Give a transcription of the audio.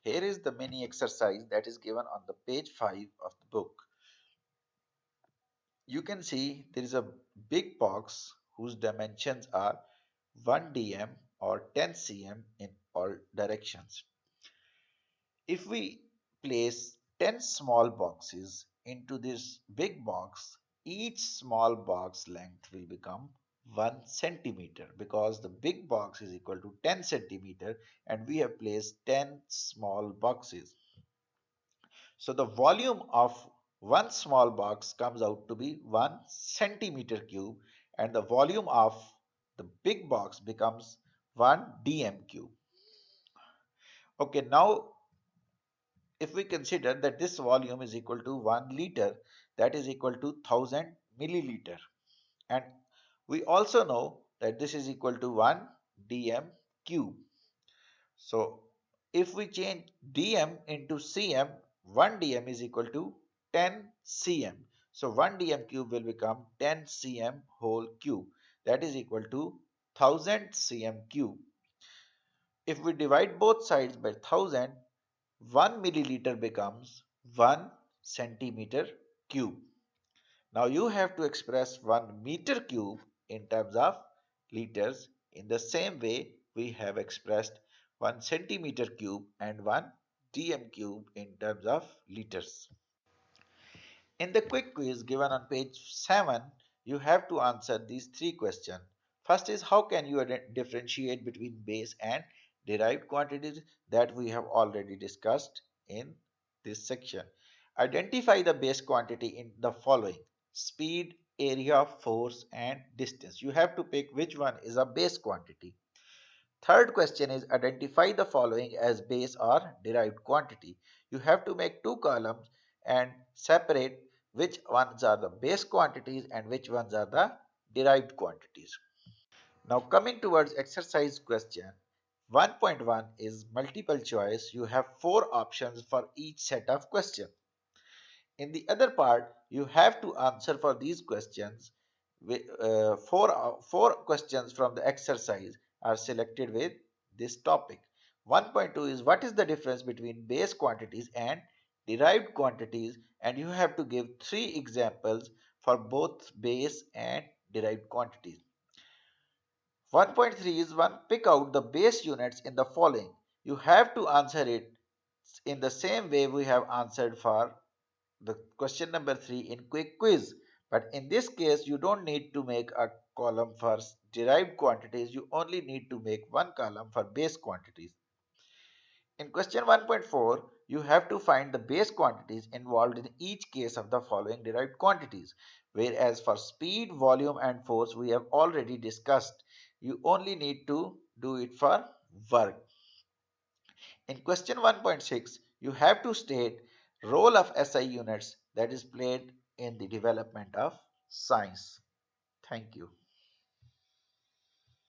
Here is the mini exercise that is given on the page 5 of the book. You can see there is a big box whose dimensions are 1 dm or 10 cm in all directions. If we place 10 small boxes into this big box, each small box length will become 1 centimeter because the big box is equal to 10 centimeter and we have placed 10 small boxes. So the volume of one small box comes out to be 1 centimeter cube and the volume of the big box becomes 1 dm cube. Okay, now if we consider that this volume is equal to 1 liter, that is equal to 1000 milliliter, and we also know that this is equal to 1 dm cube. So if we change dm into cm, 1 dm is equal to 10 cm. So 1 dm cube will become 10 cm whole cube, that is equal to 1000 cm cube. If we divide both sides by 1000, 1 milliliter becomes 1 centimeter cube. Now you have to express 1 meter cube in terms of liters in the same way we have expressed 1 centimeter cube and 1 dm cube in terms of liters. In the quick quiz given on page 7, you have to answer these three questions. First is how can you differentiate between base and derived quantities, that we have already discussed in this section. Identify the base quantity in the following: speed, area, force and distance. You have to pick which one is a base quantity. Third question is identify the following as base or derived quantity. You have to make two columns and separate which ones are the base quantities and which ones are the derived quantities. Now coming towards exercise question 1.1 is multiple choice. You have four options for each set of questions. In the other part, you have to answer for these questions. Four questions from the exercise are selected with this topic. 1.2 is what is the difference between base quantities and derived quantities, and you have to give three examples for both base and derived quantities. 1.3 is one pick out the base units in the following. You have to answer it in the same way we have answered for the question number 3 in quick quiz, but in this case you don't need to make a column for derived quantities, you only need to make one column for base quantities. In question 1.4 you have to find the base quantities involved in each case of the following derived quantities, whereas for speed, volume and force we have already discussed. You only need to do it for work. In question 1.6, you have to state role of SI units that is played in the development of science. Thank you.